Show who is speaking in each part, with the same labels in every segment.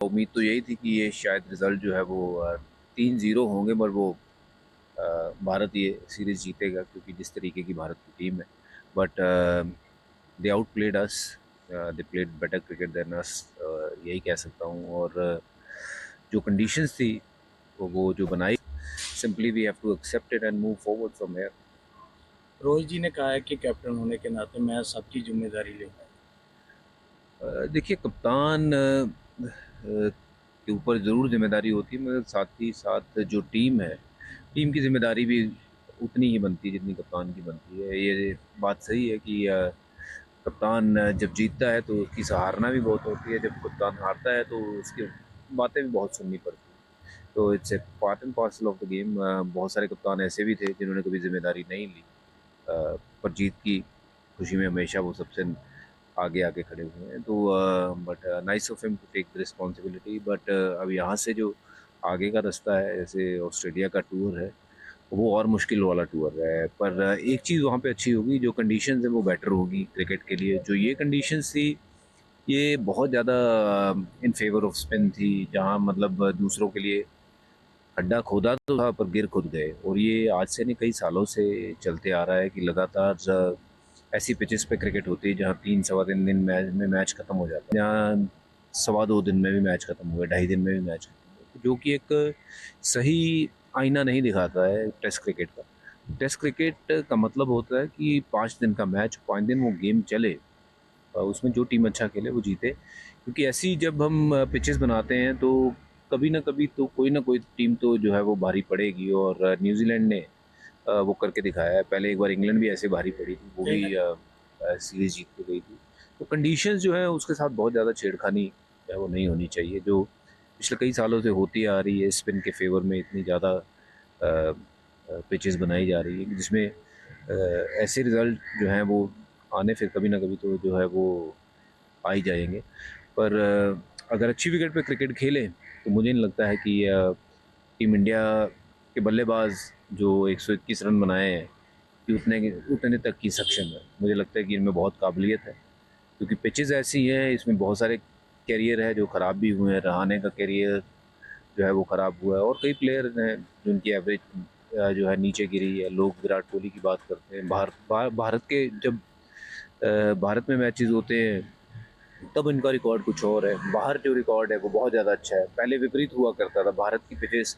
Speaker 1: उम्मीद तो यही थी कि ये शायद रिज़ल्ट जो है वो 3-0 होंगे, पर वो भारत ये सीरीज़ जीतेगा क्योंकि जिस तरीके की भारत की टीम है। But they out played us, they played better cricket than us, यही कह सकता हूँ। और जो कंडीशंस थी वो जो बनाई, simply we have to accept it and move forward from here.
Speaker 2: Rohit ji ने कहा है कि कैप्टन होने के नाते मैं सबकी जिम्मेदारी लूँगा।
Speaker 1: देखिए, कप्तान के ऊपर ज़रूर जिम्मेदारी होती है, मगर साथ ही साथ जो टीम है, टीम की जिम्मेदारी भी उतनी ही बनती है जितनी कप्तान की बनती है। ये बात सही है कि कप्तान जब जीतता है तो उसकी सराहना भी बहुत होती है, जब कप्तान हारता है तो उसकी बातें भी बहुत सुननी पड़ती हैं। तो it's a part and parcel of the game. बहुत सारे कप्तान ऐसे भी थे जिन्होंने कभी जिम्मेदारी नहीं ली, पर जीत की खुशी में हमेशा वो सबसे आगे आगे खड़े हुए हैं। तो but nice of him to take the responsibility. But अब यहाँ से जो आगे का रास्ता है, जैसे ऑस्ट्रेलिया का टूर है, वो और मुश्किल वाला टूर है। पर एक चीज़ वहाँ पे अच्छी होगी, जो कंडीशंस है वो बेटर होगी क्रिकेट के लिए। जो ये कंडीशंस थी, ये बहुत ज़्यादा इन फेवर ऑफ स्पिन थी, जहाँ मतलब दूसरों के लिए खड्डा खोदा तो था पर गिर खुद गए। और ये आज से नहीं, कई सालों से चलते आ रहा है कि लगातार ऐसी पिचेस पे क्रिकेट होती है जहाँ 3 सवा 3 दिन मैच में मैच खत्म हो जाता है, जहाँ 2.25 दिन में भी मैच खत्म हुआ, 2.5 दिन में भी मैच खत्म हुआ, जो कि एक सही आईना नहीं दिखाता है टेस्ट क्रिकेट का। टेस्ट क्रिकेट का मतलब होता है कि 5 दिन का मैच, 5 दिन वो गेम चले, उसमें जो टीम अच्छा खेले वो जीते। क्योंकि ऐसी जब हम पिचेस बनाते हैं तो कभी ना कभी तो कोई ना कोई टीम तो जो है वो भारी पड़ेगी। और न्यूजीलैंड ने वो करके दिखाया है। पहले एक बार इंग्लैंड भी ऐसे भारी पड़ी थी, वो भी
Speaker 2: कहीं न
Speaker 1: सीरीज जीत के गई थी। तो कंडीशंस जो है उसके साथ बहुत ज़्यादा छेड़खानी जो है वो नहीं होनी चाहिए, जो पिछले कई सालों से होती आ रही है। स्पिन के फेवर में इतनी ज़्यादा पिचेस बनाई जा रही है जिसमें ऐसे रिजल्ट जो हैं वो आने फिर कभी ना कभी तो जो है वो आ ही जाएंगे। पर अगर अच्छी विकेट पे क्रिकेट खेले तो मुझे नहीं लगता है कि टीम इंडिया के बल्लेबाज जो 121 रन बनाए हैं कि उतने तक की सक्षम है। मुझे लगता है कि इनमें बहुत काबिलियत है, क्योंकि पिचेस ऐसी हैं, इसमें बहुत सारे कैरियर है जो ख़राब भी हुए हैं। रहाणे का कैरियर जो है वो ख़राब हुआ है, और कई प्लेयर हैं जिनकी एवरेज जो है नीचे गिरी है। लोग विराट कोहली की बात करते हैं। भारत के जब भारत में मैचेस होते हैं तब इनका रिकॉर्ड कुछ और है। बाहर जो रिकॉर्ड है वो बहुत ज़्यादा अच्छा है। पहले विपरीत हुआ करता था, भारत की पिचेस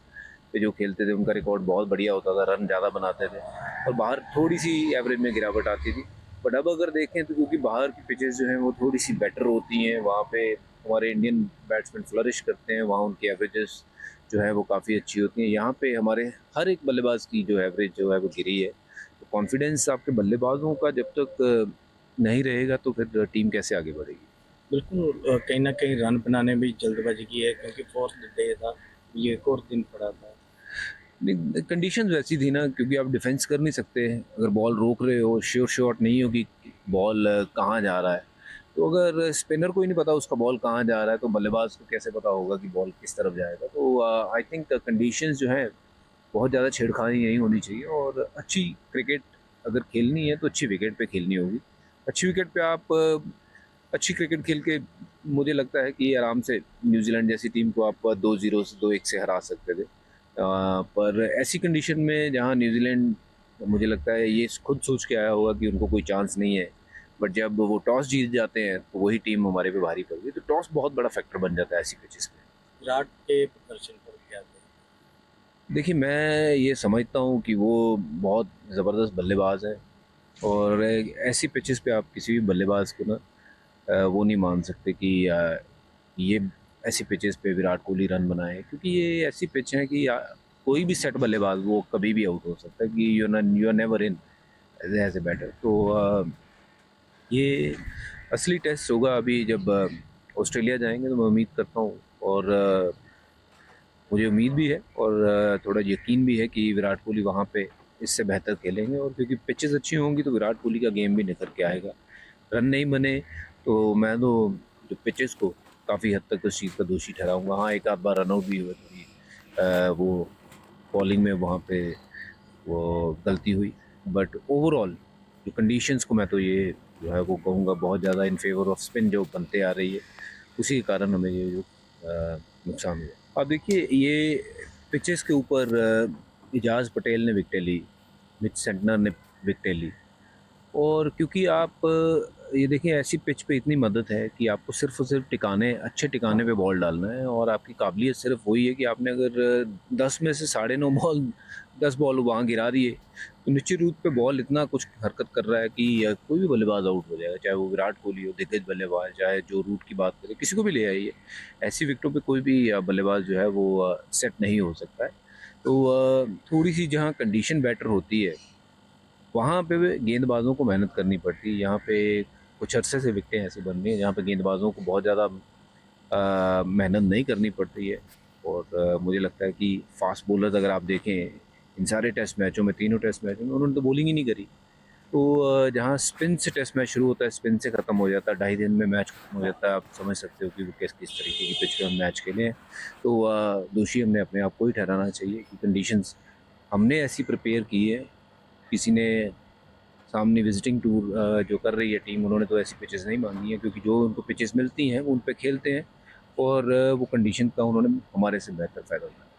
Speaker 1: पे जो खेलते थे उनका रिकॉर्ड बहुत बढ़िया होता था, रन ज़्यादा बनाते थे, और बाहर थोड़ी सी एवरेज में गिरावट आती थी। बट अब अगर देखें तो क्योंकि बाहर की पिचेस जो हैं वो थोड़ी सी बेटर होती हैं, वहाँ पे हमारे इंडियन बैट्समैन फ्लरिश करते हैं, वहाँ उनकी एवरेजेस जो है वो काफ़ी अच्छी होती हैं। यहाँ पे हमारे हर एक बल्लेबाज की जो एवरेज जो है वो गिरी है। तो कॉन्फिडेंस आपके बल्लेबाजों का जब तक नहीं रहेगा तो फिर टीम कैसे आगे बढ़ेगी।
Speaker 2: बिल्कुल कहीं न कहीं रन बनाने में जल्दबाज़ी की है क्योंकि फोर्थ डे था, ये एक और दिन पड़ा था।
Speaker 1: नहीं, कंडीशंस वैसी थी ना, क्योंकि आप डिफेंस कर नहीं सकते। अगर बॉल रोक रहे हो, श्योर शॉट नहीं हो कि बॉल कहाँ जा रहा है। तो अगर स्पिनर को ही नहीं पता उसका बॉल कहाँ जा रहा है, तो बल्लेबाज को कैसे पता होगा कि बॉल किस तरफ जाएगा। तो आई थिंक कंडीशंस जो हैं बहुत ज़्यादा छेड़खानी नहीं होनी चाहिए। और अच्छी क्रिकेट अगर खेलनी है तो अच्छी विकेट पे खेलनी होगी। अच्छी विकेट पे आप अच्छी क्रिकेट खेल के मुझे लगता है कि आराम से न्यूजीलैंड जैसी टीम को आप 2-0 से 2-1 से हरा सकते थे। पर ऐसी कंडीशन में जहाँ न्यूजीलैंड, मुझे लगता है ये खुद सोच के आया होगा कि उनको कोई चांस नहीं है। बट जब वो टॉस जीत जाते हैं तो वही टीम हमारे पे भारी पड़ गई। तो टॉस बहुत बड़ा फैक्टर बन जाता है ऐसी पिचेस पे।
Speaker 2: विराट के प्रदर्शन पर क्या कहें?
Speaker 1: देखिए, मैं ये समझता हूँ कि वो बहुत ज़बरदस्त बल्लेबाज है, और ऐसी पिचेस पे आप किसी भी बल्लेबाज को ना वो नहीं मान सकते कि ये ऐसी पिचेस पे विराट कोहली रन बनाए, क्योंकि ये ऐसी पिच है कि कोई भी सेट बल्लेबाज वो कभी भी आउट हो सकता है, कि you are never in as a batter. तो ये असली टेस्ट होगा अभी जब ऑस्ट्रेलिया जाएंगे, तो मैं उम्मीद करता हूँ, और मुझे उम्मीद भी है और थोड़ा यकीन भी है कि विराट कोहली वहाँ पे इससे बेहतर खेलेंगे। और क्योंकि पिचेस अच्छी होंगी तो विराट कोहली का गेम भी निखर के आएगा। रन नहीं बने तो मैं तो जो पिचेस को काफ़ी हद तक उस चीज़ का दोषी ठहराऊँगा। हाँ, एक आध बार रन आउट भी हुए, थोड़ी वो बॉलिंग में वहाँ पे वो गलती हुई। बट ओवरऑल जो कंडीशंस को मैं तो ये जो है वो कहूँगा बहुत ज़्यादा इन फेवर ऑफ स्पिन जो बनते आ रही है, उसी के कारण हमें ये जो नुकसान हुआ। अब देखिए ये पिचेस के ऊपर इजाज़ पटेल ने विकेटें ली, मिच सेंटनर ने विकेटें ली, और क्योंकि आप ये देखिए ऐसी पिच पे इतनी मदद है कि आपको सिर्फ़ और सिर्फ टिकाने, अच्छे टिकाने पे बॉल डालना है, और आपकी काबिलियत सिर्फ़ वही है कि आपने अगर 10 में से साढ़े 9 बॉल 10 बॉल वहाँ गिरा दिए, तो निश्चित रूप पे बॉल इतना कुछ हरकत कर रहा है कि कोई भी बल्लेबाज आउट हो जाएगा, चाहे वो विराट कोहली हो, दिग्गज बल्लेबाज, चाहे जो रूट की बात करें, किसी को भी ले आइए। ऐसी विकेटों पे कोई भी बल्लेबाज जो है वो सेट नहीं हो सकता है। तो थोड़ी-सी जहाँ कंडीशन बेटर होती है, वहाँ पे वे गेंदबाज़ों को मेहनत करनी पड़ती है। यहाँ पे कुछ अरसे से विकेटें ऐसी बन रही हैं जहाँ पे गेंदबाज़ों को बहुत ज़्यादा मेहनत नहीं करनी पड़ती है, और मुझे लगता है कि फ़ास्ट बॉलर्स अगर आप देखें, इन सारे टेस्ट मैचों में, तीनों टेस्ट मैचों में उन्होंने तो बॉलिंग ही नहीं करी। तो जहाँ स्पिन से टेस्ट मैच शुरू होता है, स्पिन से ख़त्म हो जाता है, ढाई दिन में मैच ख़त्म हो जाता है। आप समझ सकते हो कि वो किस किस तरीके की पिच पे हम मैच खेले हैं। तो दोषी हमने अपने आप को ही ठहराना चाहिए कि कंडीशंस हमने ऐसी प्रिपेयर की है। किसी ने सामने विजिटिंग टूर जो कर रही है टीम, उन्होंने तो ऐसी पिचेस नहीं मांगी हैं, क्योंकि जो उनको पिचेस मिलती हैं वो उन पे खेलते हैं, और वो कंडीशन का उन्होंने हमारे से बेहतर फ़ायदा उठाया।